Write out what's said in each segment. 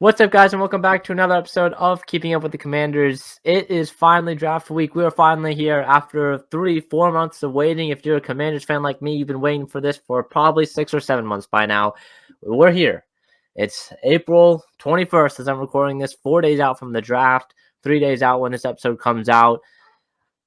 What's up, guys, and welcome back to another episode of Keeping Up with the Commanders. It is finally draft week. We are finally here after 3-4 months of waiting. If you're a Commanders fan like me, you've been waiting for this for probably 6 or 7 months by now. We're here. It's April 21st as I'm recording this, 4 days out from the draft, 3 days out when this episode comes out.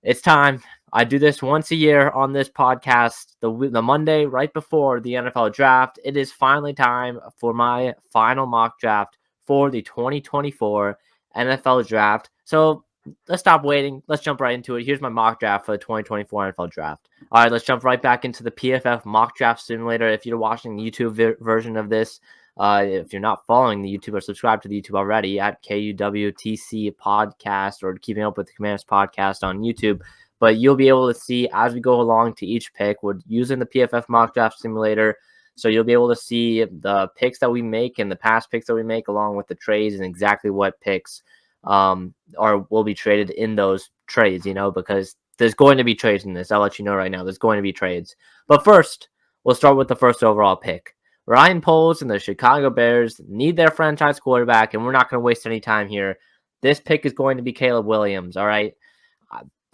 It's time. I do this once a year on this podcast, the Monday right before the NFL draft. It is finally time for my final mock draft for the 2024 NFL draft. So let's stop waiting. Let's jump right into it. Here's my mock draft for the 2024 NFL draft. All right, let's jump right back into the PFF mock draft simulator. If you're watching the YouTube version of this, if you're not following the YouTube or subscribed to the YouTube already at KUWTC podcast or Keeping Up with the Commanders podcast on YouTube, but you'll be able to see as we go along to each pick. We're using the PFF mock draft simulator. So you'll be able to see the picks that we make and the past picks that we make along with the trades and exactly what picks will be traded in those trades, because there's going to be trades in this. I'll let you know right now. There's going to be trades. But first, we'll start with the first overall pick. Ryan Poles and the Chicago Bears need their franchise quarterback, and we're not going to waste any time here. This pick is going to be Caleb Williams, all right?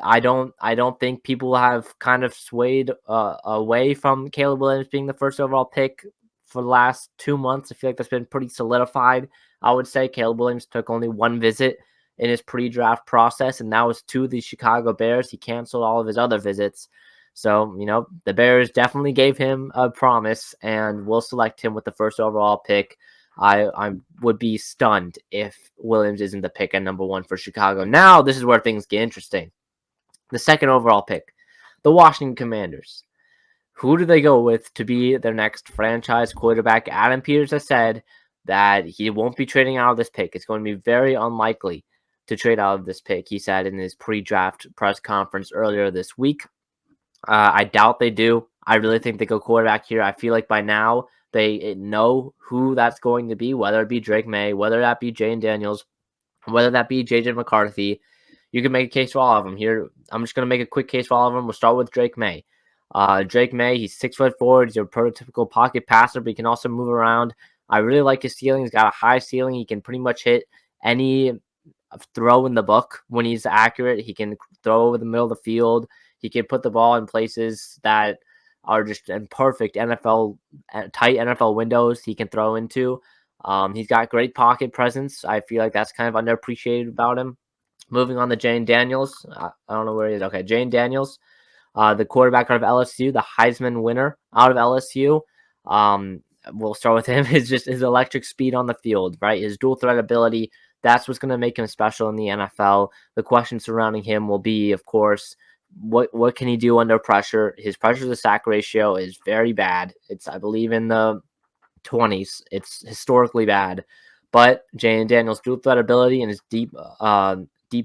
I don't think people have kind of swayed away from Caleb Williams being the first overall pick for the last 2 months. I feel like that's been pretty solidified. I would say Caleb Williams took only one visit in his pre-draft process, and that was to the Chicago Bears. He canceled all of his other visits. So, the Bears definitely gave him a promise, and we'll select him with the first overall pick. I would be stunned if Williams isn't the pick at number 1 for Chicago. Now, this is where things get interesting. The second overall pick, the Washington Commanders. Who do they go with to be their next franchise quarterback? Adam Peters has said that he won't be trading out of this pick. It's going to be very unlikely to trade out of this pick, he said in his pre-draft press conference earlier this week. I doubt they do. I really think they go quarterback here. I feel like by now they know who that's going to be, whether it be Drake Maye, whether that be Jayden Daniels, whether that be J.J. McCarthy. You can make a case for all of them here. I'm just going to make a quick case for all of them. We'll start with Drake Maye. Drake Maye, he's 6'4". He's a prototypical pocket passer, but he can also move around. I really like his ceiling. He's got a high ceiling. He can pretty much hit any throw in the book when he's accurate. He can throw over the middle of the field. He can put the ball in places that are just in perfect tight NFL windows he can throw into. He's got great pocket presence. I feel like that's kind of underappreciated about him. Moving on to Jayden Daniels. I don't know where he is. Okay, Jayden Daniels, the quarterback out of LSU, the Heisman winner out of LSU. We'll start with him. It's just his electric speed on the field, right? His dual threat ability. That's what's going to make him special in the NFL. The question surrounding him will be, of course, what can he do under pressure? His pressure to sack ratio is very bad. It's, I believe, in the 20s. It's historically bad. But Jayden Daniels' dual threat ability and his deep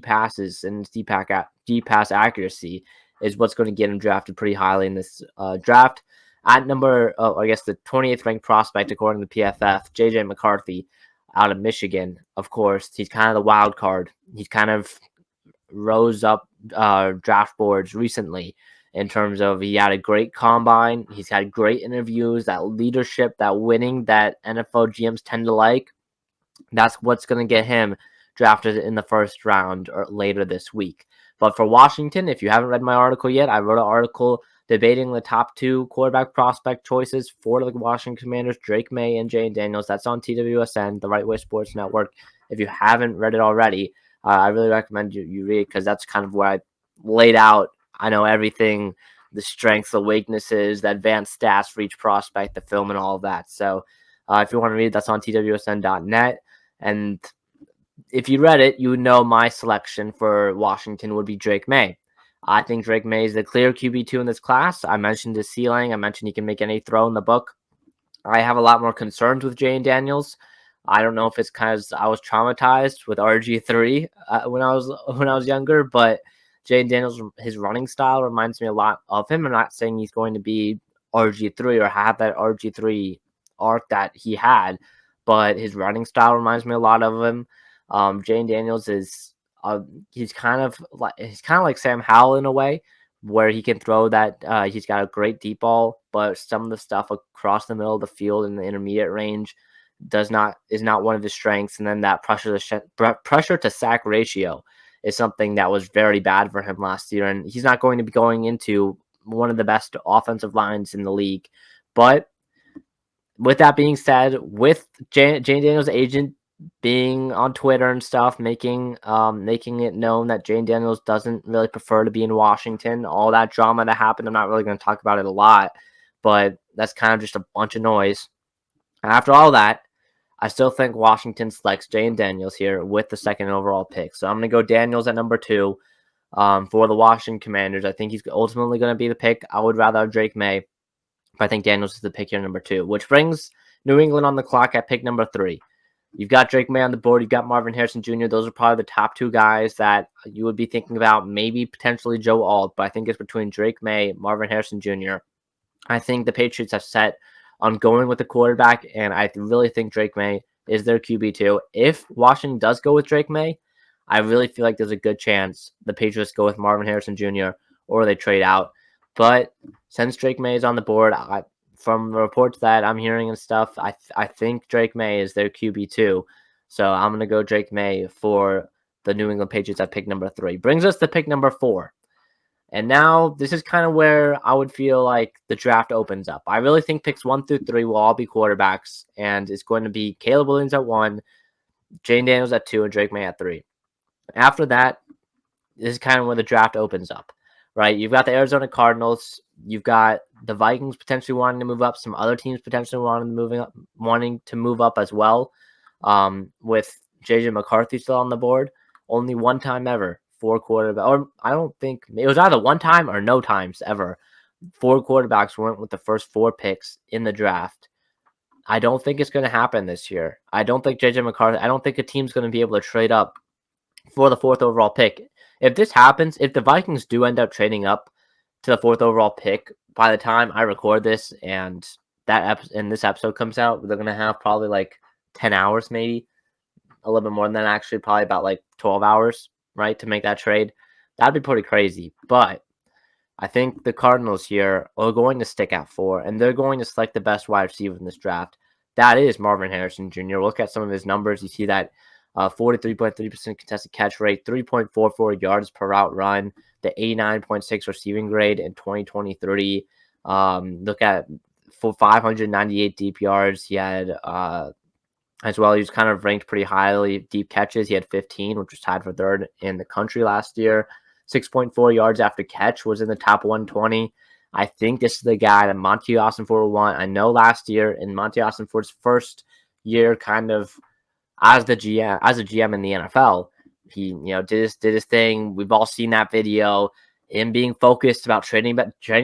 passes and deep pass accuracy is what's going to get him drafted pretty highly in this draft. At the 28th ranked prospect according to PFF, J.J. McCarthy out of Michigan. Of course, he's kind of the wild card. He's kind of rose up draft boards recently in terms of he had a great combine. He's had great interviews, that leadership, that winning that NFL GMs tend to like. That's what's going to get him drafted in the first round or later this week. But for Washington, if you haven't read my article yet, I wrote an article debating the top 2 quarterback prospect choices for the Washington Commanders, Drake Maye and Jayden Daniels. That's on TWSN, the Right Way Sports Network. If you haven't read it already, I really recommend you read it because that's kind of where I laid out, I know everything, the strengths, the weaknesses, the advanced stats for each prospect, the film, and all of that. So if you want to read it, that's on TWSN.net. And if you read it, you would know my selection for Washington would be Drake Maye. I think Drake Maye is the clear QB2 in this class. I mentioned his ceiling. I mentioned he can make any throw in the book. I have a lot more concerns with Jayden Daniels. I don't know if it's because I was traumatized with RG3 when I was younger, but Jayden Daniels, his running style reminds me a lot of him. I'm not saying he's going to be RG3 or have that RG3 arc that he had, but his running style reminds me a lot of him. Jayden Daniels is he's kind of like Sam Howell in a way, where he can throw that. He's got a great deep ball, but some of the stuff across the middle of the field in the intermediate range is not one of his strengths, and then that pressure to sack ratio is something that was very bad for him last year, and he's not going to be going into one of the best offensive lines in the league. But with that being said, with Jayden Daniels' agent being on Twitter and stuff, making it known that Jayden Daniels doesn't really prefer to be in Washington, all that drama that happened, I'm not really going to talk about it a lot, but that's kind of just a bunch of noise. After all that, I still think Washington selects Jayden Daniels here with the second overall pick. So I'm going to go Daniels at number 2 for the Washington Commanders. I think he's ultimately going to be the pick. I would rather have Drake Maye, but I think Daniels is the pick here, number 2, which brings New England on the clock at pick number 3. You've got Drake Maye on the board. You've got Marvin Harrison Jr. Those are probably the top 2 guys that you would be thinking about, maybe potentially Joe Alt, but I think it's between Drake Maye, Marvin Harrison Jr. I think the Patriots have set on going with the quarterback, and I really think Drake Maye is their QB2. If Washington does go with Drake Maye, I really feel like there's a good chance the Patriots go with Marvin Harrison Jr. or they trade out. But since Drake Maye is on the board, from the reports that I'm hearing and stuff, I think Drake Maye is their QB2. So I'm going to go Drake Maye for the New England Patriots at pick number 3. Brings us to pick number 4. And now this is kind of where I would feel like the draft opens up. I really think picks 1 through 3 will all be quarterbacks, and it's going to be Caleb Williams at 1, Jayden Daniels at 2, and Drake Maye at 3. After that, this is kind of where the draft opens up, right? You've got the Arizona Cardinals. You've got the Vikings potentially wanting to move up. Some other teams potentially wanting to move up as well. With JJ McCarthy still on the board, only one time ever 4 quarterbacks, or I don't think it was either one time or no times ever 4 quarterbacks went with the first 4 picks in the draft. I don't think it's going to happen this year. I don't think JJ McCarthy. I don't think a team's going to be able to trade up for the 4th overall pick. If this happens, if the Vikings do end up trading up to the 4th overall pick, by the time I record this and this episode comes out, they're going to have probably like 10 hours, maybe a little bit more than that, actually, probably about like 12 hours, right, to make that trade. That'd be pretty crazy. But I think the Cardinals here are going to stick at 4, and they're going to select the best wide receiver in this draft. That is Marvin Harrison Jr. Look at some of his numbers. You see that 43.3% contested catch rate, 3.44 yards per route run, the 89.6 receiving grade in 2023. Look at for 598 deep yards. He had as well. He was kind of ranked pretty highly. Deep catches, he had 15, which was tied for 3rd in the country last year. 6.4 yards after catch was in the top 120. I think this is the guy that Monty Ossenfort will want. I know last year in Monty Ossenfort's first year, kind of as a GM in the NFL, he did his thing. We've all seen that video. Him being focused about trading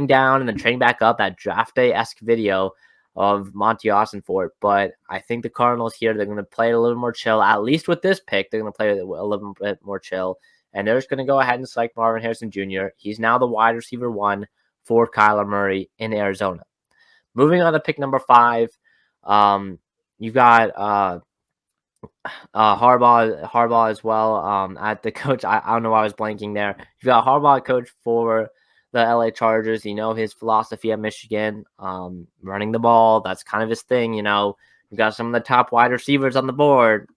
down and then trading back up, that draft day-esque video of Monty Ossenfort. But I think the Cardinals here, they're going to play it a little more chill. At least with this pick, they're going to play it a little bit more chill. And they're just going to go ahead and select Marvin Harrison Jr. He's now the wide receiver 1 for Kyler Murray in Arizona. Moving on to pick number 5, you've got Harbaugh as well at the coach. I don't know why I was blanking there. You've got Harbaugh coach for the LA Chargers. His philosophy at Michigan, running the ball. That's kind of his thing. You've got some of the top wide receivers on the board.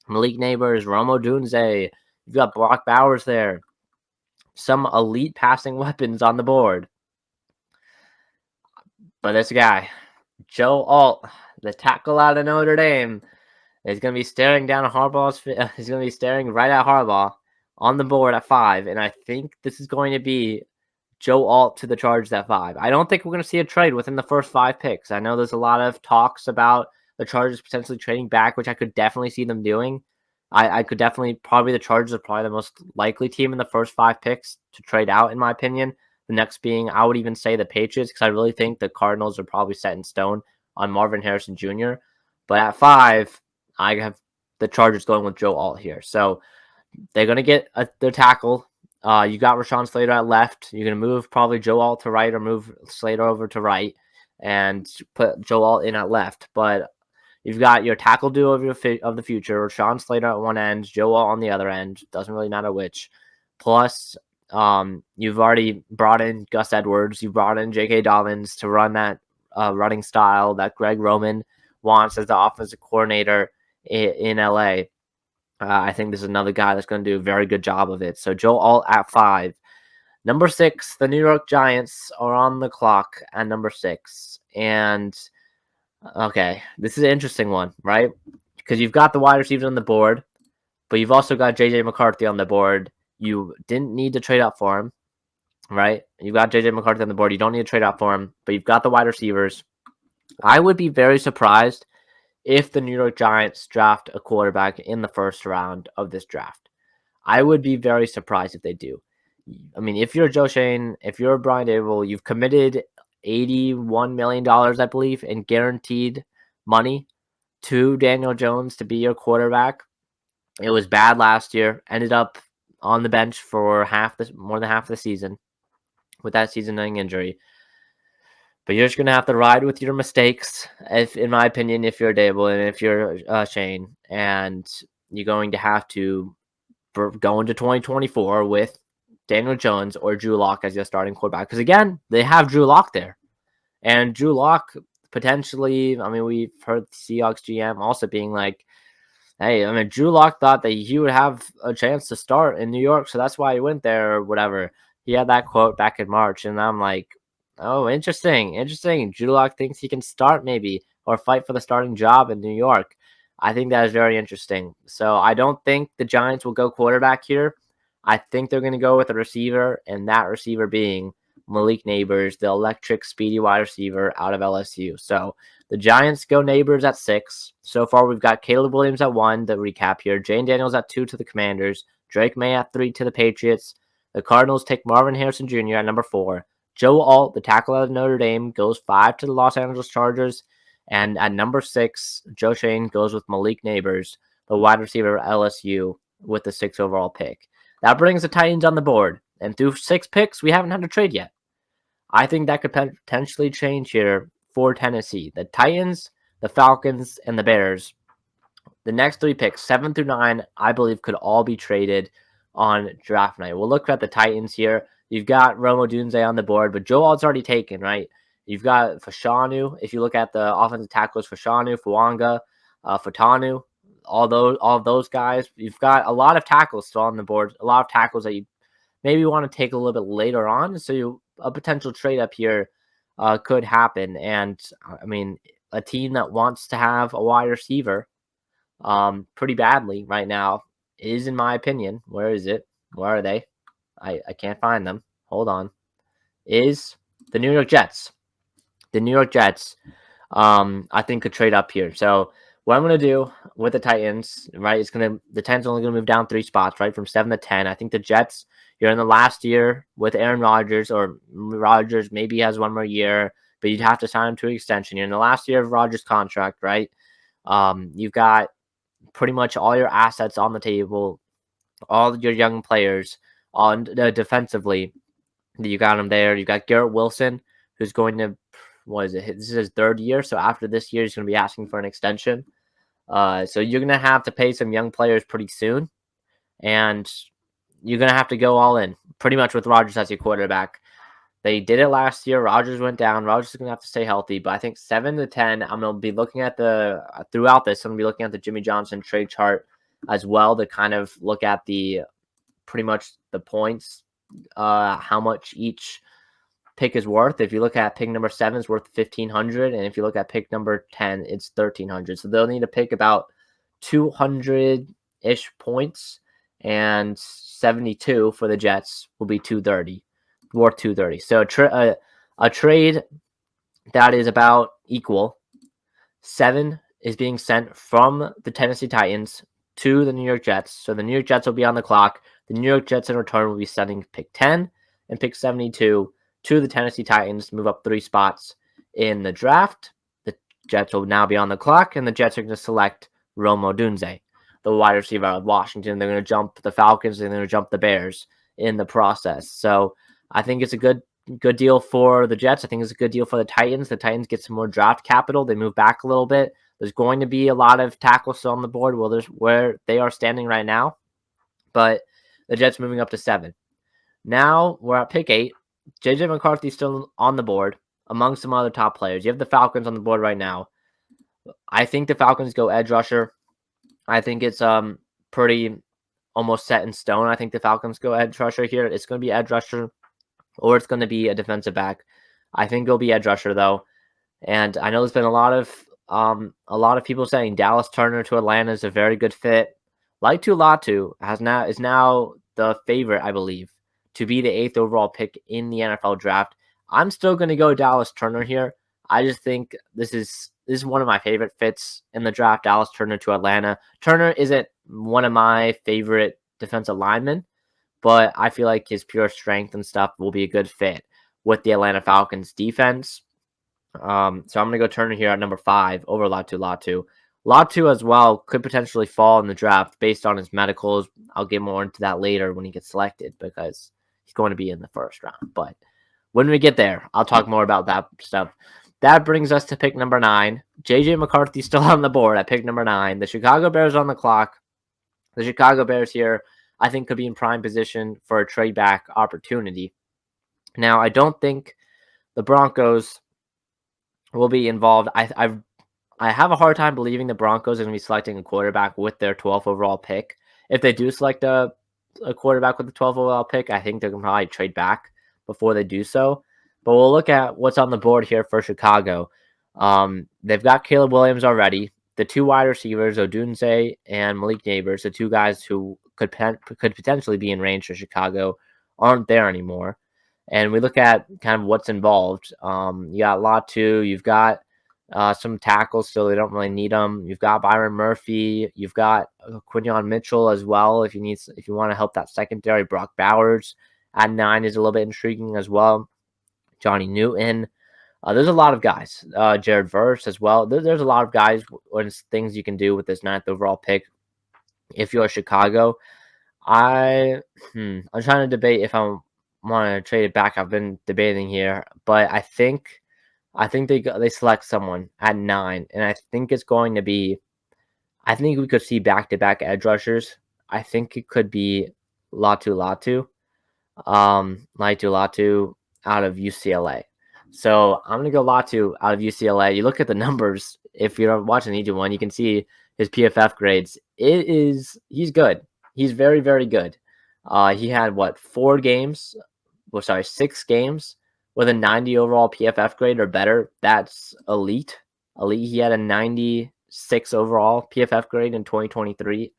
Malik Neighbors, Rome Odunze. You've got Brock Bowers there. Some elite passing weapons on the board. But this guy, Joe Alt, the tackle out of Notre Dame, is going to be staring down he's going to be staring right at Harbaugh on the board at 5. And I think this is going to be Joe Alt to the Chargers at 5. I don't think we're going to see a trade within the first 5 picks. I know there's a lot of talks about the Chargers potentially trading back, which I could definitely see them doing. I could definitely, probably the Chargers are probably the most likely team in the first 5 picks to trade out, in my opinion. The next being, I would even say the Patriots, because I really think the Cardinals are probably set in stone on Marvin Harrison Jr. But at 5, I have the Chargers going with Joe Alt here. So they're going to get their tackle. You got Rashawn Slater at left. You're going to move probably Joe Alt to right or move Slater over to right and put Joe Alt in at left. But you've got your tackle duo of the future, Rashawn Slater at one end, Joe Alt on the other end. Doesn't really matter which. Plus, you've already brought in Gus Edwards. You brought in J.K. Dobbins to run that running style that Greg Roman wants as the offensive coordinator in LA. I think this is another guy that's going to do a very good job of it. So Joe Alt at 5. Number 6, the New York Giants are on the clock at number 6. And okay, this is an interesting one, right? Because you've got the wide receivers on the board, but you've also got JJ McCarthy on the board. You didn't need to trade up for him, right? You've got JJ McCarthy on the board. You don't need to trade up for him, but you've got the wide receivers. I would be very surprised if the New York Giants draft a quarterback in the first round of this draft. I would be very surprised if they do. I mean, if you're Joe Schoen, if you're Brian Daboll, you've committed $81 million, I believe, in guaranteed money to Daniel Jones to be your quarterback. It was bad last year. Ended up on the bench for more than half the season with that season-ending injury. But you're just going to have to ride with your mistakes, in my opinion, if you're Daboll and if you're Shane. And you're going to have to go into 2024 with Daniel Jones or Drew Lock as your starting quarterback. Because, again, they have Drew Lock there. And Drew Lock potentially, I mean, we've heard the Seahawks GM also being like, hey, I mean, Drew Lock thought that he would have a chance to start in New York, so that's why he went there or whatever. He had that quote back in March, and I'm like, oh, interesting. Drew Lock thinks he can start maybe or fight for the starting job in New York. I think that is very interesting. So I don't think the Giants will go quarterback here. I think they're going to go with a receiver, and that receiver being Malik Neighbors, the electric, speedy wide receiver out of LSU. So the Giants go Neighbors at 6. So far, we've got Caleb Williams at 1, the recap here. Jayden Daniels at 2 to the Commanders. Drake Maye at 3 to the Patriots. The Cardinals take Marvin Harrison Jr. at number 4. Joe Alt, the tackle out of Notre Dame, goes 5 to the Los Angeles Chargers. And at number 6, Joe Schoen goes with Malik Neighbors, the wide receiver at LSU, with the 6th overall pick. That brings the Titans on the board. And through 6 picks, we haven't had a trade yet. I think that could potentially change here for Tennessee. The Titans, the Falcons, and the Bears. The next 3 picks, 7 through 9, I believe could all be traded on draft night. We'll look at the Titans here. You've got Rome Odunze on the board, but Joe Alt's already taken, right? You've got Fashanu. If you look at the offensive tackles, Fashanu, Fuanga, Fatanu, all of those guys. You've got a lot of tackles still on the board. A lot of tackles that you maybe want to take a little bit later on. So a potential trade up here could happen. And I mean, a team that wants to have a wide receiver pretty badly right now is, in my opinion, where is it? Where are they? I can't find them. Hold on. Is the New York Jets. The New York Jets, I think, could trade up here. So what I'm going to do with the Titans, right, the Titans are only going to move down 3 spots, right, from 7 to 10. I think the Jets, you're in the last year with Aaron Rodgers, or Rodgers maybe has one more year, but you'd have to sign him to an extension. You're in the last year of Rodgers' contract, right? You've got pretty much all your assets on the table, all your young players on defensively. You got them there. You got Garrett Wilson, who's going to, this is his 3rd year. So after this year, he's going to be asking for an extension. So you're going to have to pay some young players pretty soon. And you're going to have to go all in pretty much with Rodgers as your quarterback. They did it last year. Rodgers went down. Rodgers is going to have to stay healthy. But I think 7 to 10, I'm going to be looking at throughout this, I'm going to be looking at the Jimmy Johnson trade chart as well to kind of look at pretty much the points, how much each pick is worth. If you look at pick number 7, it's worth 1,500. And if you look at pick number 10, it's 1,300. So they'll need to pick about 200-ish points, and 72 for the Jets will be 230. Worth 230. So a trade that is about equal. 7 is being sent from the Tennessee Titans to the New York Jets. So the New York Jets will be on the clock. The New York Jets in return will be sending pick 10 and pick 72 to the Tennessee Titans, move up 3 spots in the draft. The Jets will now be on the clock, and the Jets are going to select Rome Odunze, the wide receiver out of Washington. They're going to jump the Falcons, and they're going to jump the Bears in the process. So I think it's a good deal for the Jets. I think it's a good deal for the Titans. The Titans get some more draft capital. They move back a little bit. There's going to be a lot of tackles still on the board where they are standing right now. But the Jets moving up to 7. Now we're at pick 8. JJ McCarthy still on the board among some other top players. You have the Falcons on the board right now. I think the Falcons go edge rusher. I think it's pretty almost set in stone. I think the Falcons go edge rusher here. It's going to be edge rusher or it's going to be a defensive back. I think it'll be edge rusher though. And I know there's been a lot of people saying Dallas Turner to Atlanta is a very good fit. Laitu Latu is now the favorite, I believe, to be the 8th overall pick in the NFL draft. I'm still going to go Dallas Turner here. I just think this is one of my favorite fits in the draft. Dallas Turner to Atlanta. Turner isn't one of my favorite defensive linemen, but I feel like his pure strength and stuff will be a good fit with the Atlanta Falcons defense. So I'm going to go Turner here at number 5 over Latu. Latu as well could potentially fall in the draft based on his medicals. I'll get more into that later when he gets selected because he's going to be in the first round. But when we get there, I'll talk more about that stuff. That brings us to pick number 9. J.J. McCarthy still on the board at pick number 9. The Chicago Bears on the clock. The Chicago Bears here, I think, could be in prime position for a trade back opportunity. Now, I don't think the Broncos will be involved. I have a hard time believing the Broncos are going to be selecting a quarterback with their 12th overall pick. If they do select a quarterback with the 12th overall pick, I think they're going to probably trade back before they do so. But we'll look at what's on the board here for Chicago. They've got Caleb Williams already. The 2 wide receivers, Odunze and Malik Neighbors, the 2 guys who could potentially be in range for Chicago, aren't there anymore. And we look at kind of what's involved. You got Latu. You've got some tackles, so they don't really need them. You've got Byron Murphy. You've got Quinyon Mitchell as well. If you want to help that secondary, Brock Bowers at 9 is a little bit intriguing as well. Johnny Newton. There's a lot of guys. Jared Verse as well. There's a lot of guys and things you can do with this 9th overall pick. If you're Chicago, I'm trying to debate if I want to trade it back. I've been debating here, but I think they select someone at 9, and I think it's going to be. I think we could see back-to-back edge rushers. I think it could be Latu out of UCLA. So I'm gonna go Latu out of UCLA. You look at the numbers. If you're watching each one, you can see his PFF grades. He's good. He's very, very good. He had 6 games with a 90 overall PFF grade or better. That's elite. He had a 96 overall PFF grade in 2023.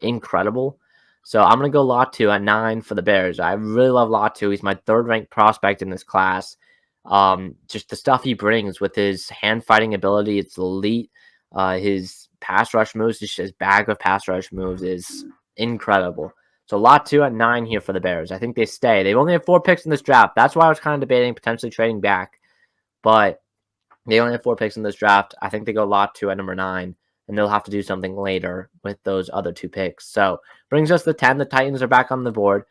Incredible. So I'm going to go Latu at 9 for the Bears. I really love Latu. He's my 3rd ranked prospect in this class. Just the stuff he brings with his hand fighting ability, it's elite. His pass rush moves, just his bag of pass rush moves is incredible. So Latu at 9 here for the Bears. I think they stay. They only have 4 picks in this draft. That's why I was kind of debating potentially trading back. But they only have 4 picks in this draft. I think they go Latu at number 9. And they'll have to do something later with those other 2 picks. So brings us to 10. The Titans are back on the board.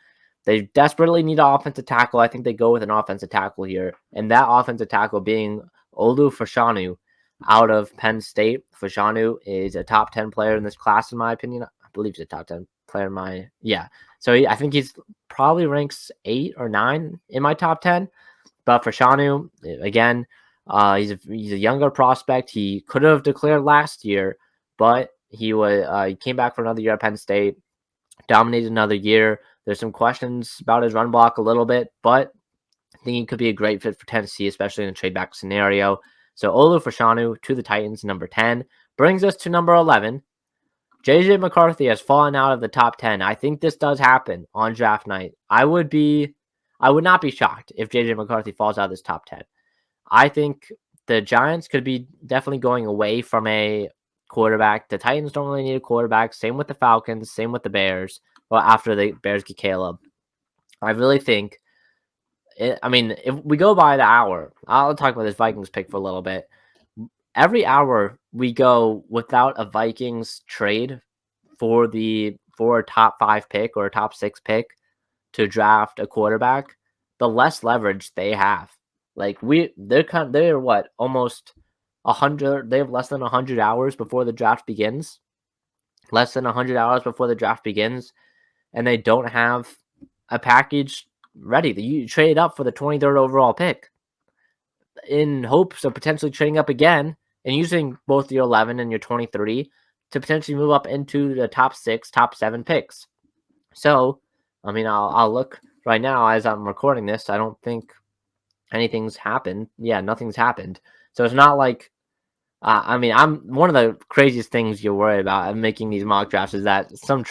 They desperately need an offensive tackle. I think they go with an offensive tackle here. And that offensive tackle being Olu Fashanu out of Penn State. Fashanu is a top 10 player in this class, in my opinion. I believe he's a top 10 player in my... Yeah. So I think he's probably ranks 8 or 9 in my top 10. But Fashanu, again, he's a younger prospect. He could have declared last year, but he came back for another year at Penn State, dominated another year. There's some questions about his run block a little bit, but I think he could be a great fit for Tennessee, especially in a trade back scenario. So Olu Fashanu to the Titans, number 10. Brings us to number 11. J.J. McCarthy has fallen out of the top 10. I think this does happen on draft night. I would not be shocked if J.J. McCarthy falls out of this top 10. I think the Giants could be definitely going away from a quarterback. The Titans don't really need a quarterback. Same with the Falcons. Same with the Bears. Well, after the Bears get Caleb. I really think, if we go by the hour, I'll talk about this Vikings pick for a little bit. Every hour we go without a Vikings trade for a top 5 pick or a top 6 pick to draft a quarterback, the less leverage they have. Like they're what, almost 100. They have less than 100 hours before the draft begins. Less than 100 hours before the draft begins, and they don't have a package ready. You trade up for the 23rd overall pick in hopes of potentially trading up again and using both your 11 and your 23 to potentially move up into the top 6, top 7 picks. So, I mean, I'll look right now as I'm recording this. I don't think anything's happened. Yeah, nothing's happened. So it's not like I mean, I'm one of the craziest things you worry about making these mock drafts is that some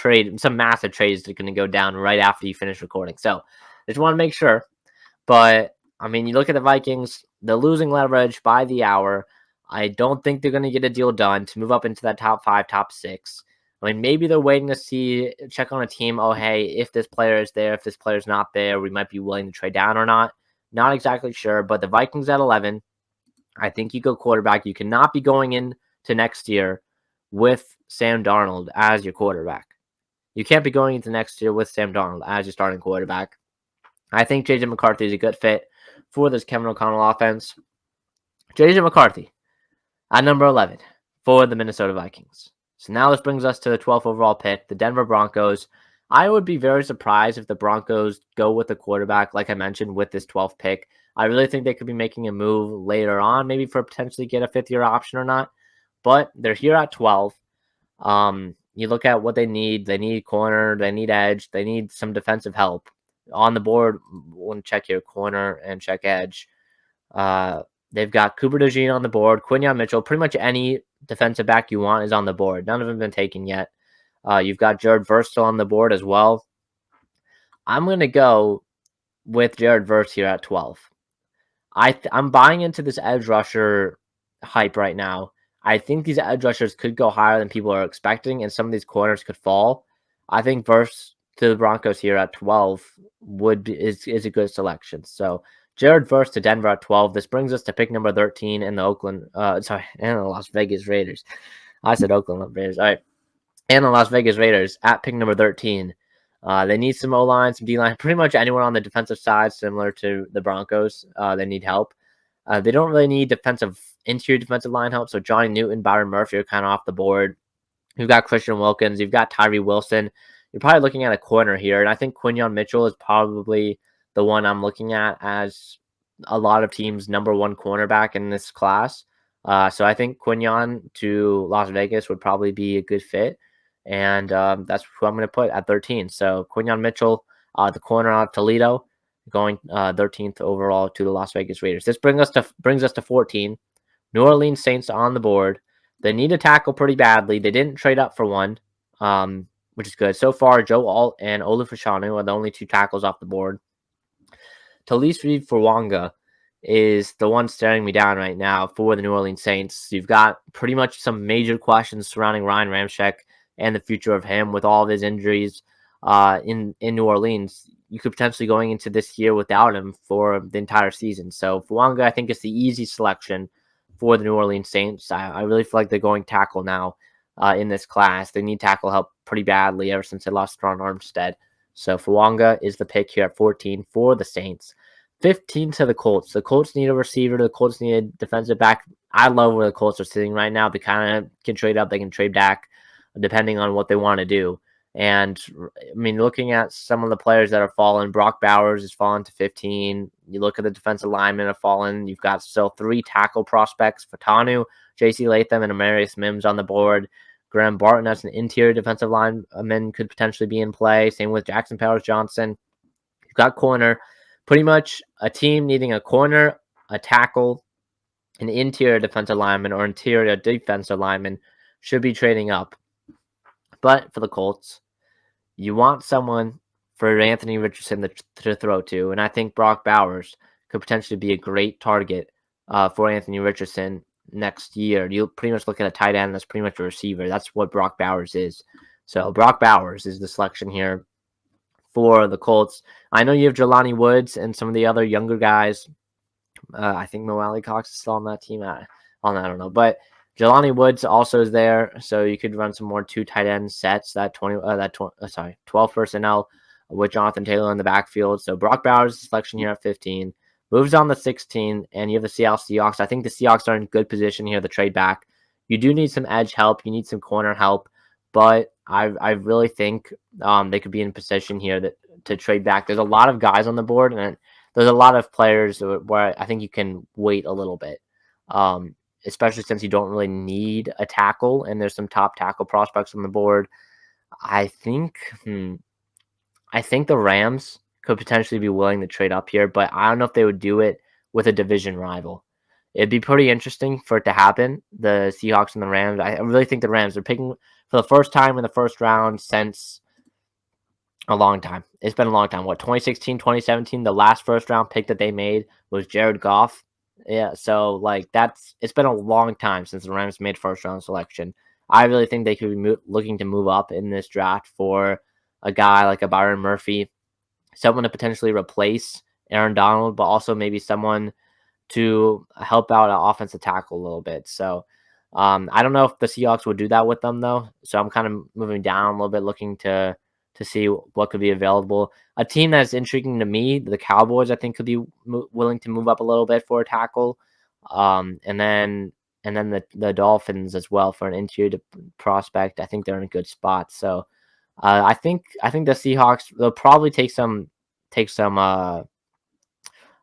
massive trades are going to go down right after you finish recording. So, just want to make sure. But I mean, you look at the Vikings; they're losing leverage by the hour. I don't think they're going to get a deal done to move up into that top 5, top 6. I mean, maybe they're waiting to check on a team. Oh, hey, if this player is there, if this player's not there, we might be willing to trade down or not. Not exactly sure, but the Vikings at 11. I think you go quarterback. You cannot be going into next year with Sam Darnold as your quarterback. You can't be going into next year with Sam Darnold as your starting quarterback. I think J.J. McCarthy is a good fit for this Kevin O'Connell offense. J.J. McCarthy at number 11 for the Minnesota Vikings. So now this brings us to the 12th overall pick, the Denver Broncos. I would be very surprised if the Broncos go with the quarterback, like I mentioned, with this 12th pick. I really think they could be making a move later on, maybe for potentially get a fifth-year option or not. But they're here at 12. You look at what they need. They need corner. They need edge. They need some defensive help. On the board, we'll check here, corner and check edge. They've got Cooper DeJean on the board, Quinyon Mitchell. Pretty much any defensive back you want is on the board. None of them have been taken yet. You've got Jared Verse still on the board as well. I'm going to go with Jared Verse here at 12. I'm buying into this edge rusher hype right now. I think these edge rushers could go higher than people are expecting, and some of these corners could fall. I think Verse to the Broncos here at 12 is a good selection. So Jared Verse to Denver at 12. This brings us to pick number 13 in the and the Las Vegas Raiders. I said Oakland Raiders. All right. And the Las Vegas Raiders at pick number 13. They need some O-line, some D-line, pretty much anywhere on the defensive side, similar to the Broncos. They need help. They don't really need interior defensive line help. So Johnny Newton, Byron Murphy are kind of off the board. You've got Christian Wilkins. You've got Tyree Wilson. You're probably looking at a corner here. And I think Quinyon Mitchell is probably the one I'm looking at as a lot of teams' number one cornerback in this class. So I think Quinyon to Las Vegas would probably be a good fit. And that's who I'm going to put at 13. So Quinyon Mitchell, the corner out of Toledo, going 13th overall to the Las Vegas Raiders. This brings us to 14. New Orleans Saints on the board. They need a tackle pretty badly. They didn't trade up for one, which is good. So far, Joe Alt and Olufashanu are the only two tackles off the board. Talise Furwanga is the one staring me down right now for the New Orleans Saints. You've got pretty much some major questions surrounding Ryan Ramczyk and the future of him with all of his injuries in New Orleans. You could potentially going into this year without him for the entire season. So Furwanga, I think, is the easy selection for the New Orleans Saints. I really feel like they're going tackle now in this class. They need tackle help pretty badly ever since they lost Ron Armstead. So Furwanga is the pick here at 14 for the Saints. 15 to the Colts. The Colts need a receiver. The Colts need a defensive back. I love where the Colts are sitting right now. They kind of can trade up. They can trade back depending on what they want to do. And, I mean, looking at some of the players that are fallen, Brock Bowers has fallen to 15. You look at the defensive linemen have fallen. You've got still 3 tackle prospects, Fatanu, J.C. Latham, and Amarius Mims on the board. Graham Barton as an interior defensive lineman could potentially be in play. Same with Jackson Powers-Johnson. You've got corner. Pretty much a team needing a corner, a tackle, an interior defensive lineman, or interior defensive lineman should be trading up. But for the Colts, you want someone for Anthony Richardson to throw to, and I think Brock Bowers could potentially be a great target for Anthony Richardson next year. You'll pretty much look at a tight end that's pretty much a receiver. That's what Brock Bowers is. So Brock Bowers is the selection here for the Colts. I know you have Jelani Woods and some of the other younger guys. I think Mo Alley Cox is still on that team. I don't know, but Jelani Woods also is there, so you could run some more 2 tight end sets. 12 personnel with Jonathan Taylor in the backfield. So Brock Bowers' selection here at 15 moves on to 16, and you have the Seattle Seahawks. I think the Seahawks are in good position here to trade back. You do need some edge help. You need some corner help, but I really think they could be in position here to trade back. There's a lot of guys on the board, and there's a lot of players where I think you can wait a little bit. especially since you don't really need a tackle and there's some top tackle prospects on the board. I think I think the Rams could potentially be willing to trade up here, but I don't know if they would do it with a division rival. It'd be pretty interesting for it to happen. The Seahawks and the Rams. I really think the Rams are picking for the first time in the first round since a long time. It's been a long time. What, 2016, 2017, the last first round pick that they made was Jared Goff. Yeah, so like it's been a long time since the Rams made first round selection. I really think they could be looking to move up in this draft for a guy like a Byron Murphy, someone to potentially replace Aaron Donald, but also maybe someone to help out an offensive tackle a little bit. So I don't know if the Seahawks would do that with them though. So I'm kind of moving down a little bit, looking to see what could be available. A team that's intriguing to me, the Cowboys, I think could be willing to move up a little bit for a tackle, and then the Dolphins as well for an interior prospect. I think they're in a good spot. So I think the Seahawks, they'll probably take some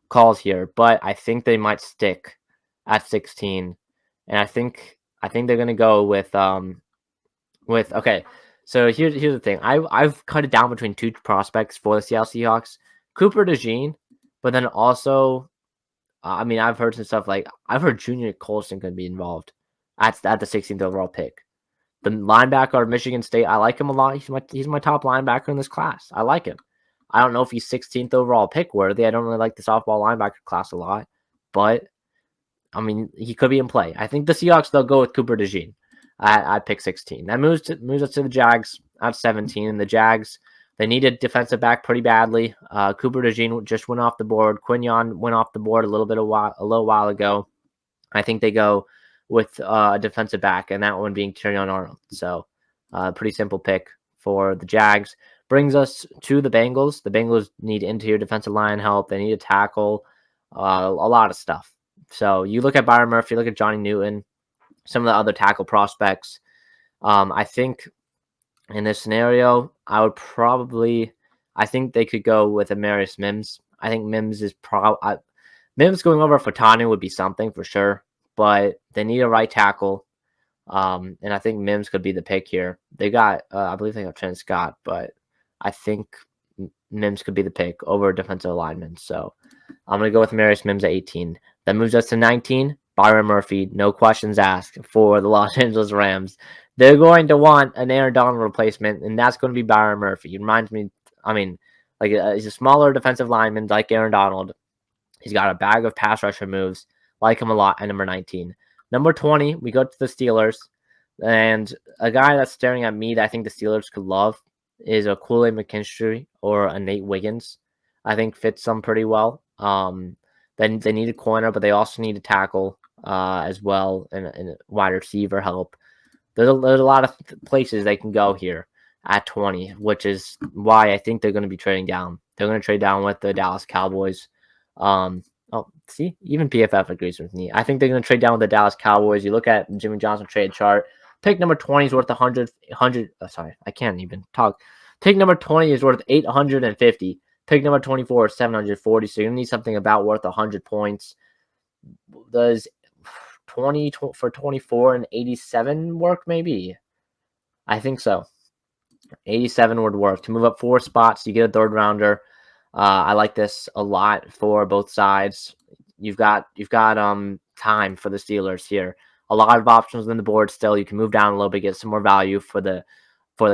calls here, but I think they might stick at 16, and I think they're gonna go with okay. So here's the thing. I've cut it down between two prospects for the Seattle Seahawks, Cooper DeJean, but then also, I mean, I've heard some stuff like I've heard Junior Colson could be involved at the 16th overall pick. The linebacker of Michigan State, I like him a lot. He's my top linebacker in this class. I like him. I don't know if he's 16th overall pick worthy. I don't really like the softball linebacker class a lot, but I mean, he could be in play. I think the Seahawks, they'll go with Cooper DeJean at pick 16. That moves us to the Jags at 17. And the Jags, they need a defensive back pretty badly. Cooper DeJean just went off the board. Quinyon went off the board a little while ago. I think they go with a defensive back, and that one being Terrion Arnold. So pretty simple pick for the Jags. Brings us to the Bengals. The Bengals need interior defensive line help. They need a tackle, a lot of stuff. So you look at Byron Murphy, look at Johnny Newton, some of the other tackle prospects. I think in this scenario, I think they could go with Amarius Mims. I think Mims is Mims going over Fatani would be something for sure, but they need a right tackle. And I think Mims could be the pick here. They got, I believe they got Trent Scott, but I think Mims could be the pick over defensive lineman. So I'm going to go with Amarius Mims at 18. That moves us to 19. Byron Murphy, no questions asked for the Los Angeles Rams. They're going to want an Aaron Donald replacement, and that's going to be Byron Murphy. He reminds me, I mean, like he's a smaller defensive lineman like Aaron Donald. He's got a bag of pass rusher moves. Like him a lot at number 19. Number 20, we go to the Steelers. And a guy that's staring at me that I think the Steelers could love is a Kool-Aid McKinstry or a Nate Wiggins. I think fits them pretty well. Then they need a corner, but they also need a tackle as well and wide receiver help. There's a lot of places they can go here at 20, which is why I think they're going to be trading down. They're going to trade down with the Dallas Cowboys. See, even PFF agrees with me. I think they're going to trade down with the Dallas Cowboys. You look at Jimmy Johnson trade chart. Pick number 20 is worth 100. Sorry, I can't even talk. Pick number 20 is worth 850. Pick number 24 is 740. So you need something about worth 100 points. Does 20 for 24 and 87 work? Maybe. I think so. 87 would work. To move up 4 spots, you get a third rounder. I like this a lot for both sides. You've got time for the Steelers here. A lot of options on the board still. You can move down a little bit, get some more value for the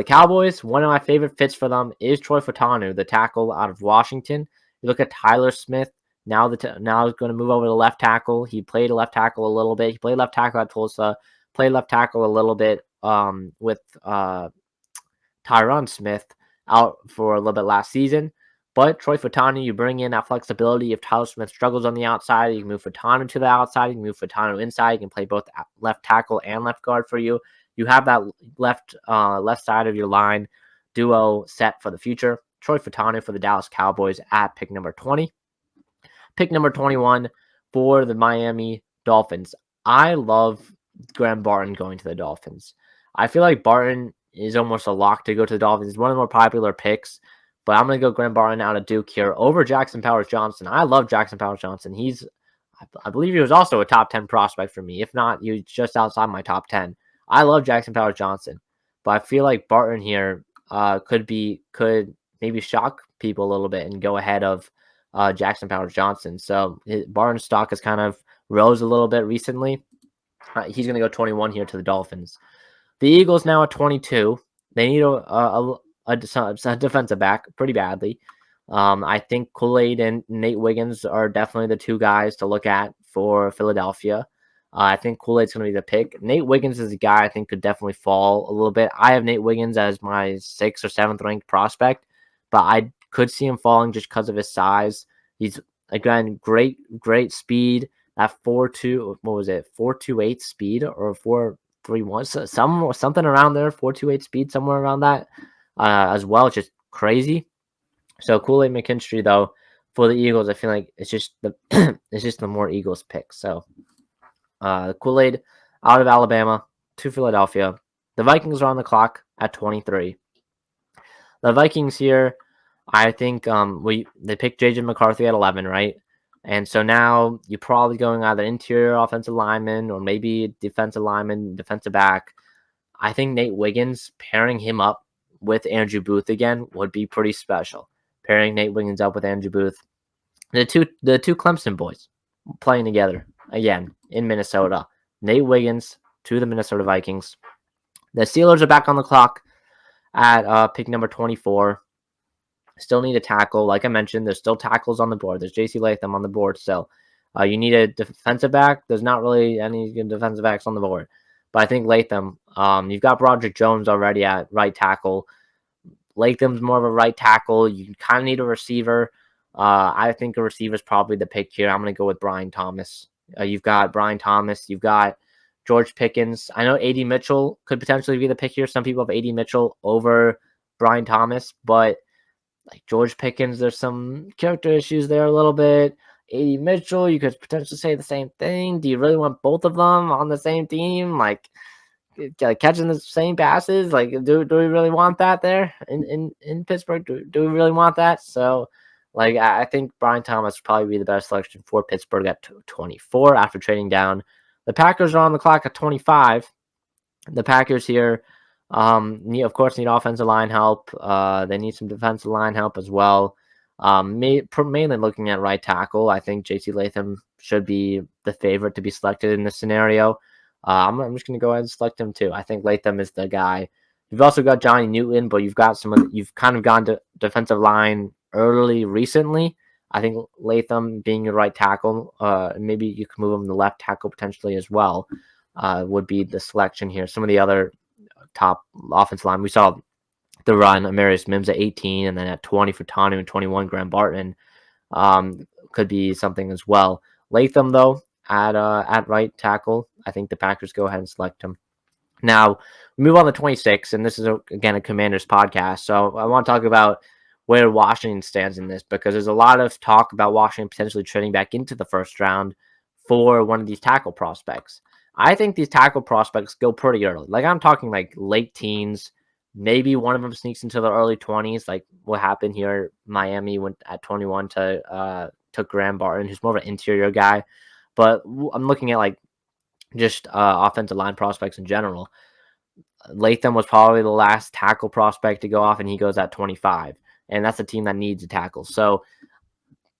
Cowboys. One of my favorite fits for them is Troy Fautanu, the tackle out of Washington. You look at Tyler Smith. Now he's going to move over to left tackle. He played left tackle a little bit. He played left tackle at Tulsa. Played left tackle a little bit with Tyron Smith out for a little bit last season. But Troy Fautanu, you bring in that flexibility. If Tyler Smith struggles on the outside, you can move Fautanu to the outside. You can move Fautanu inside. You can play both left tackle and left guard for you. You have that left side of your line duo set for the future. Troy Fautanu for the Dallas Cowboys at pick number 20. Pick number 21 for the Miami Dolphins. I love Graham Barton going to the Dolphins. I feel like Barton is almost a lock to go to the Dolphins. He's one of the more popular picks. But I'm going to go Graham Barton out of Duke here over Jackson Powers-Johnson. I love Jackson Powers-Johnson. He's I believe he was also a top 10 prospect for me. If not, he was just outside my top 10. I love Jackson Powers Johnson, but I feel like Barton here could maybe shock people a little bit and go ahead of Jackson Powers Johnson. So Barton's stock has kind of rose a little bit recently. He's going to go 21 here to the Dolphins. The Eagles now at 22. They need a defensive back pretty badly. I think Kool-Aid and Nate Wiggins are definitely the two guys to look at for Philadelphia. I think Kool-Aid's going to be the pick. Nate Wiggins is a guy I think could definitely fall a little bit. I have Nate Wiggins as my 6th or 7th ranked prospect, but I could see him falling just because of his size. He's, again, great speed. That 4.2, what was it? 4.28 speed or 4.31, so something around there. 4.28 speed, somewhere around that, as well. It's just crazy. So Kool-Aid McKinstry, though, for the Eagles, I feel like it's just the more Eagles pick. So Kool-Aid out of Alabama to Philadelphia. The Vikings are on the clock at 23. The Vikings here, I think they picked J.J. McCarthy at 11, right? And so now you're probably going either interior offensive lineman or maybe defensive lineman, defensive back. I think Nate Wiggins, pairing him up with Andrew Booth again would be pretty special. Pairing Nate Wiggins up with Andrew Booth. The two Clemson boys playing together again in Minnesota. Nate Wiggins to the Minnesota Vikings. The Steelers are back on the clock at pick number 24. Still need a tackle. Like I mentioned, there's still tackles on the board. There's J.C. Latham on the board still. You need a defensive back. There's not really any good defensive backs on the board. But I think Latham, you've got Broderick Jones already at right tackle. Latham's more of a right tackle. You kind of need a receiver. I think a receiver is probably the pick here. I'm going to go with Brian Thomas. You've got Brian Thomas. You've got George Pickens. I know A.D. Mitchell could potentially be the pick here. Some people have A.D. Mitchell over Brian Thomas, but like George Pickens, there's some character issues there a little bit. A.D. Mitchell, you could potentially say the same thing. Do you really want both of them on the same team? Like catching the same passes? Like, do we really want that there in Pittsburgh? Do we really want that? So, like, I think Brian Thomas would probably be the best selection for Pittsburgh at 24 after trading down. The Packers are on the clock at 25. The Packers here, need offensive line help. They need some defensive line help as well. Mainly looking at right tackle. I think J.C. Latham should be the favorite to be selected in this scenario. I'm just going to go ahead and select him too. I think Latham is the guy. You've also got Johnny Newton, but you've kind of gone to defensive line early recently. I think Latham being your right tackle, maybe you can move him to left tackle potentially as well, would be the selection here. Some of the other top offensive line, we saw the run, Amarius Mims at 18, and then at 20 for Tanu and 21, Graham Barton, could be something as well. Latham, though, at right tackle, I think the Packers go ahead and select him. Now, we move on to 26, and this is, again, a Commanders podcast, so I want to talk about where Washington stands in this, because there's a lot of talk about Washington potentially trading back into the first round for one of these tackle prospects. I think these tackle prospects go pretty early. Like, I'm talking like late teens. Maybe one of them sneaks into the early 20s, like what happened here. Miami went at 21 took Graham Barton, who's more of an interior guy. But I'm looking at like just offensive line prospects in general. Latham was probably the last tackle prospect to go off, and he goes at 25. And that's a team that needs a tackle. So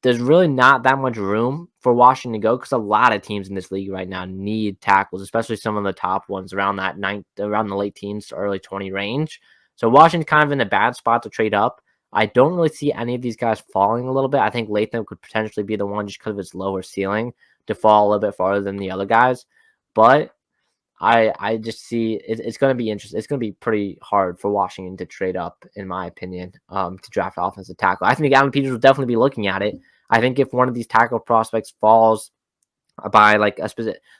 there's really not that much room for Washington to go, because a lot of teams in this league right now need tackles, especially some of the top ones around the late teens to early 20 range. So Washington's kind of in a bad spot to trade up. I don't really see any of these guys falling a little bit. I think Latham could potentially be the one, just because of his lower ceiling, to fall a little bit farther than the other guys. But I just see it's going to be interesting. It's going to be pretty hard for Washington to trade up, in my opinion, to draft offensive tackle. I think Adam Peters will definitely be looking at it. I think if one of these tackle prospects falls by like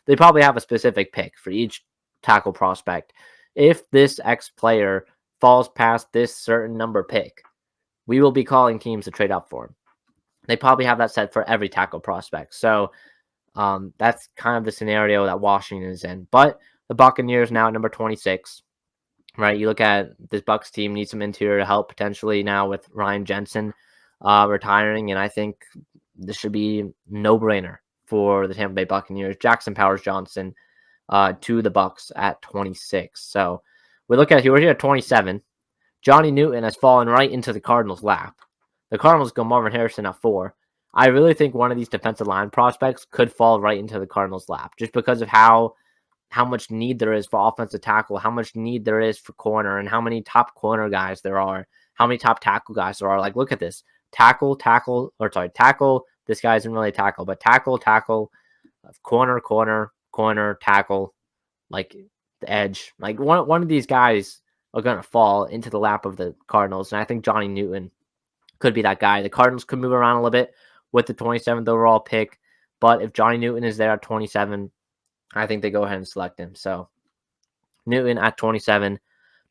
they probably have a specific pick for each tackle prospect. If this X player falls past this certain number pick, we will be calling teams to trade up for him. They probably have that set for every tackle prospect. So that's kind of the scenario that Washington is in. But the Buccaneers now at number 26, right? You look at this Bucs team needs some interior help potentially now with Ryan Jensen retiring, and I think this should be no-brainer for the Tampa Bay Buccaneers. Jackson Powers-Johnson to the Bucs at 26. So we look at here, we're here at 27. Johnny Newton has fallen right into the Cardinals' lap. The Cardinals go Marvin Harrison at 4. I really think one of these defensive line prospects could fall right into the Cardinals' lap just because of how much need there is for offensive tackle, how much need there is for corner, and how many top corner guys there are, how many top tackle guys there are. Like, look at this. Tackle. This guy isn't really a tackle, but tackle, corner, tackle, like the edge. Like one of these guys are going to fall into the lap of the Cardinals, and I think Johnny Newton could be that guy. The Cardinals could move around a little bit with the 27th overall pick, but if Johnny Newton is there at 27, I think they go ahead and select him. So Newton at 27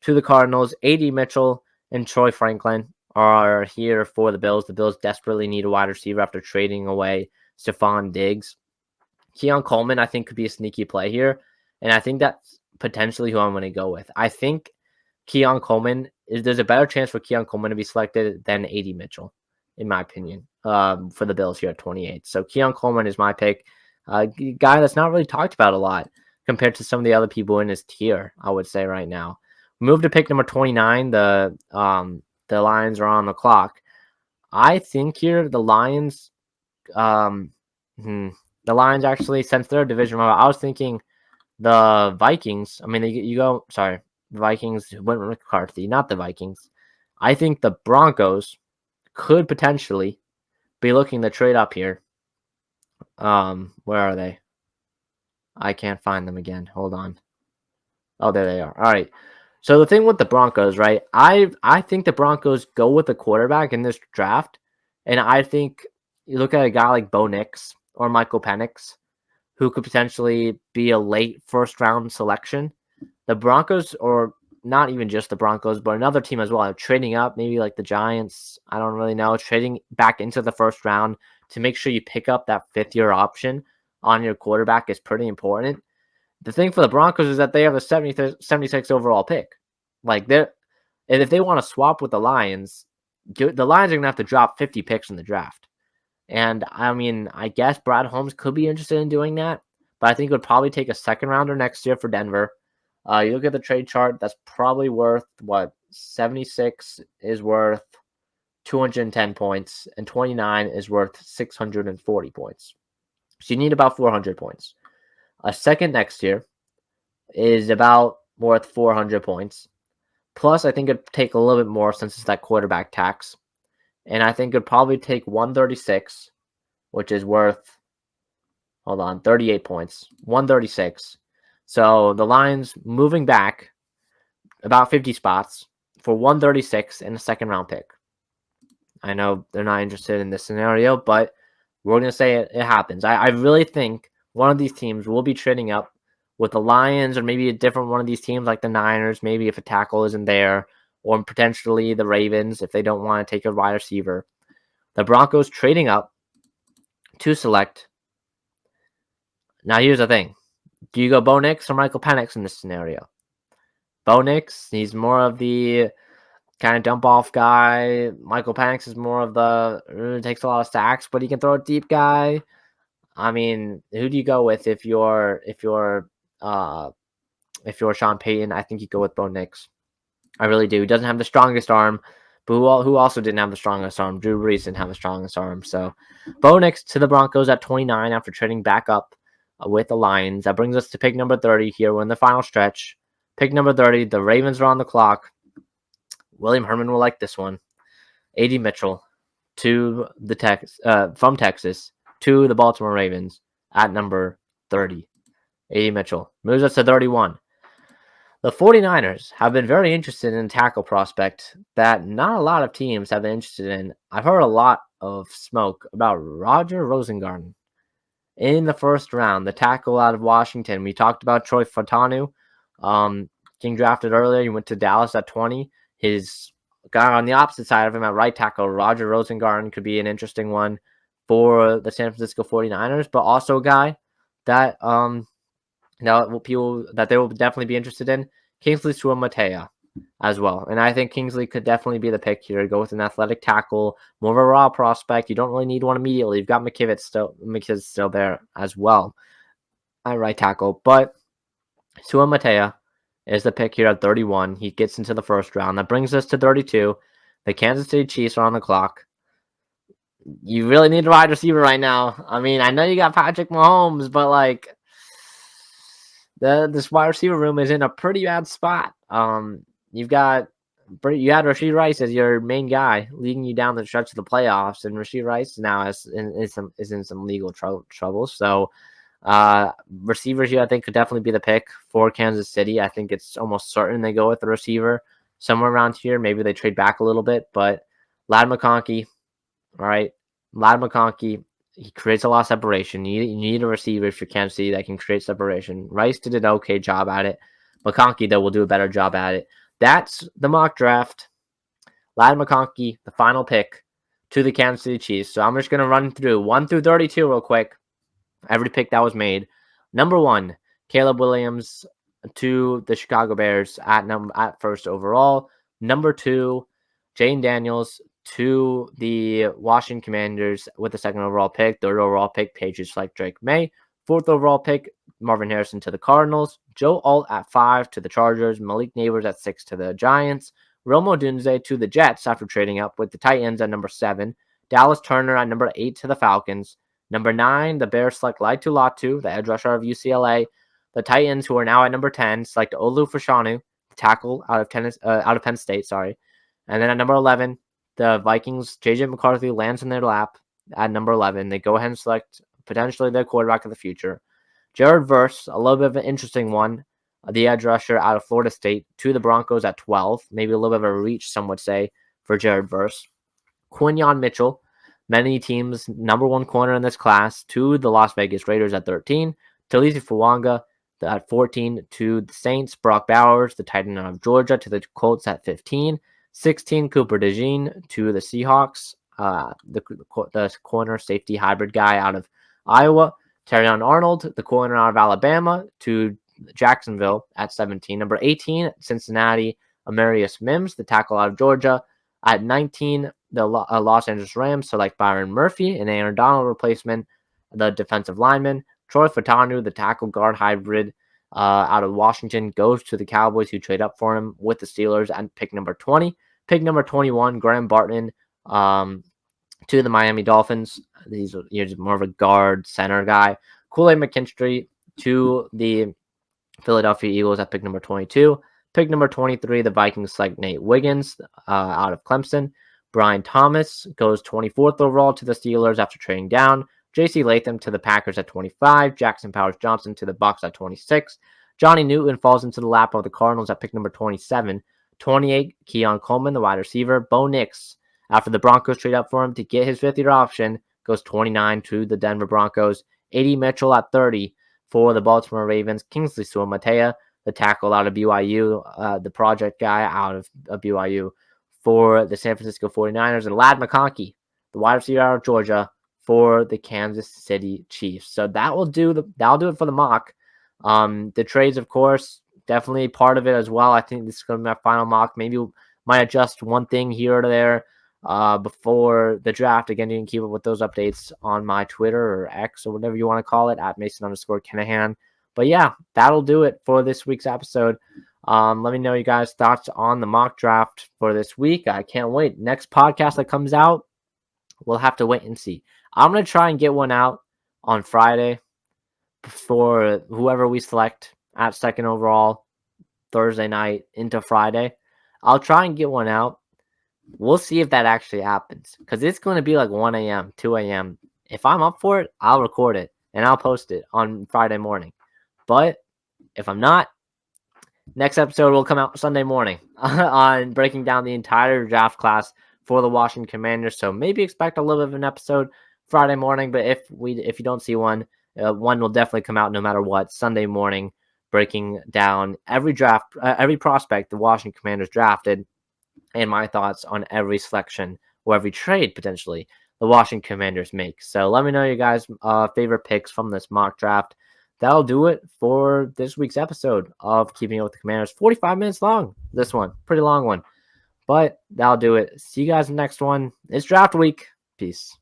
to the Cardinals. A.D. Mitchell and Troy Franklin are here for the Bills. The Bills desperately need a wide receiver after trading away Stephon Diggs. Keon Coleman, I think, could be a sneaky play here, and I think that's potentially who I'm going to go with. I think Keon Coleman, there's a better chance for Keon Coleman to be selected than A.D. Mitchell, in my opinion, for the Bills here at 28. So Keon Coleman is my pick. Guy that's not really talked about a lot compared to some of the other people in his tier, I would say right now. Move to pick number 29. The Lions are on the clock. I think here the Lions, actually, since they're a division rival, I was thinking the Vikings. I mean, the Vikings went with McCarthy, not the Vikings. I think the Broncos could potentially be looking to trade up here. Where are they? I can't find them again. Hold on. Oh, there they are. All right. So the thing with the Broncos, right? I think the Broncos go with the quarterback in this draft, and I think you look at a guy like Bo Nix or Michael Penix, who could potentially be a late first-round selection. The Broncos, or not even just the Broncos, but another team as well, trading up, maybe like the Giants, I don't really know, trading back into the first round to make sure you pick up that fifth-year option on your quarterback is pretty important. The thing for the Broncos is that they have a 76 overall pick. Like, if they want to swap with the Lions are going to have to drop 50 picks in the draft. And, I mean, I guess Brad Holmes could be interested in doing that, but I think it would probably take a second-rounder next year for Denver. You look at the trade chart, that's probably worth, 76 is worth 210 points, and 29 is worth 640 points. So you need about 400 points. A second next year is about worth 400 points. Plus, I think it'd take a little bit more since it's that quarterback tax. And I think it'd probably take 136, which is worth, 38 points. 136. So the Lions moving back about 50 spots for 136 and a second-round pick. I know they're not interested in this scenario, but we're going to say it happens. I really think one of these teams will be trading up with the Lions, or maybe a different one of these teams like the Niners, maybe if a tackle isn't there, or potentially the Ravens if they don't want to take a wide receiver. The Broncos trading up to select. Now, here's the thing. Do you go Bo Nix or Michael Penix in this scenario? Bo Nix, he's more of the kind of dump-off guy. Michael Penix is more of the takes a lot of sacks, but he can throw a deep guy. I mean, who do you go with if you're Sean Payton? I think you go with Bo Nix. I really do. He doesn't have the strongest arm, but who also didn't have the strongest arm? Drew Brees didn't have the strongest arm. So Bo Nix to the Broncos at 29 after trading back up with the Lions. That brings us to pick number 30 here. We're in the final stretch. Pick number 30. The Ravens are on the clock. William Herman will like this one. A.D. Mitchell to the from Texas to the Baltimore Ravens at number 30. A.D. Mitchell moves us to 31. The 49ers have been very interested in a tackle prospect that not a lot of teams have been interested in. I've heard a lot of smoke about Roger Rosengarten in the first round, the tackle out of Washington. We talked about Troy Fautanu getting drafted earlier. He went to Dallas at 20. His guy on the opposite side of him at right tackle, Roger Rosengarten, could be an interesting one for the San Francisco 49ers, but also a guy that people that they will definitely be interested in, Kingsley Suamataia as well. And I think Kingsley could definitely be the pick here. Go with an athletic tackle, more of a raw prospect. You don't really need one immediately. You've got McKivitz still there as well at right tackle. But Sua Matea is the pick here at 31. He gets into the first round. That brings us to 32. The Kansas City Chiefs are on the clock. You really need a wide receiver right now. I mean, I know you got Patrick Mahomes, but like this wide receiver room is in a pretty bad spot. You had Rashee Rice as your main guy, leading you down the stretch of the playoffs, and Rashee Rice now is in some legal trouble. So, receivers here I think could definitely be the pick for Kansas City. I think it's almost certain they go with the receiver somewhere around here. Maybe they trade back a little bit, but Ladd McConkey, all right, Ladd McConkey. He creates a lot of separation. You need a receiver for Kansas City that can create separation. Rice did an okay job at it. McConkey, though, will do a better job at it. That's the mock draft. Ladd McConkey, the final pick to the Kansas City Chiefs. So I'm just going to run through 1 through 32 real quick. Every pick that was made. Number 1, Caleb Williams to the Chicago Bears at first overall. Number 2, Jayden Daniels to the Washington Commanders with the 2nd overall pick. 3rd overall pick, Patriots like Drake Maye. 4th overall pick, Marvin Harrison to the Cardinals. Joe Alt at 5 to the Chargers. Malik Neighbors at 6 to the Giants. Rome Odunze to the Jets after trading up with the Titans at number 7. Dallas Turner at number 8 to the Falcons. Number 9, the Bears select Laitu Latu, the edge rusher of UCLA. The Titans, who are now at number 10, select Olu Fashanu, the tackle out of Penn State. And then at number 11, the Vikings, JJ McCarthy lands in their lap at number 11. They go ahead and select potentially their quarterback of the future. Jared Verse, a little bit of an interesting one, the edge rusher out of Florida State to the Broncos at 12. Maybe a little bit of a reach, some would say, for Jared Verse. Quinyon Mitchell, many teams' number 1 corner in this class, to the Las Vegas Raiders at 13. Talisi Fuanga at 14 to the Saints. Brock Bowers, the tight end of Georgia, to the Colts at 15. 16, Cooper DeJean to the Seahawks, the corner safety hybrid guy out of Iowa. Terrion Arnold, the corner out of Alabama, to Jacksonville at 17. Number 18, Cincinnati, Amarius Mims, the tackle out of Georgia. At 19, the Los Angeles Rams select Byron Murphy, an Aaron Donald replacement, the defensive lineman. Troy Fatanu, the tackle guard hybrid out of Washington, goes to the Cowboys, who trade up for him with the Steelers at pick number 20. Pick number 21, Graham Barton to the Miami Dolphins. He's more of a guard center guy. Kool-Aid McKinstry to the Philadelphia Eagles at pick number 22. Pick number 23, the Vikings select Nate Wiggins out of Clemson. Brian Thomas goes 24th overall to the Steelers after trading down. J.C. Latham to the Packers at 25. Jackson Powers Johnson to the Bucs at 26. Johnny Newton falls into the lap of the Cardinals at pick number 27. 28, Keon Coleman, the wide receiver. Bo Nix, after the Broncos trade up for him to get his 5th-year option, goes 29 to the Denver Broncos. A.D. Mitchell at 30 for the Baltimore Ravens. Kingsley Suamatea, the tackle out of BYU, the project guy out of BYU for the San Francisco 49ers. And Ladd McConkey, the wide receiver out of Georgia, for the Kansas City Chiefs. So that'll do it for the mock. The trades, of course, definitely part of it as well. I think this is going to be my final mock. Maybe might adjust one thing here or there before the draft. Again, you can keep up with those updates on my Twitter or X or whatever you want to call it, at Mason_Kinahan. But yeah, that'll do it for this week's episode. Let me know you guys' thoughts on the mock draft for this week. I can't wait. Next podcast that comes out, we'll have to wait and see. I'm going to try and get one out on Friday for whoever we select at 2nd overall, Thursday night into Friday. I'll try and get one out. We'll see if that actually happens, because it's going to be like 1 a.m., 2 a.m. If I'm up for it, I'll record it and I'll post it on Friday morning. But if I'm not, next episode will come out Sunday morning on breaking down the entire draft class for the Washington Commanders. So maybe expect a little bit of an episode Friday morning. But if you don't see one, one will definitely come out no matter what, Sunday morning, breaking down every prospect the Washington Commanders drafted, and my thoughts on every selection or every trade potentially the Washington Commanders make. So let me know you guys' favorite picks from this mock draft that'll do it for this week's episode of Keeping Up with the Commanders. 45 minutes long, this one. Pretty long one. But that'll do it. See you guys in the next one. It's draft week. Peace.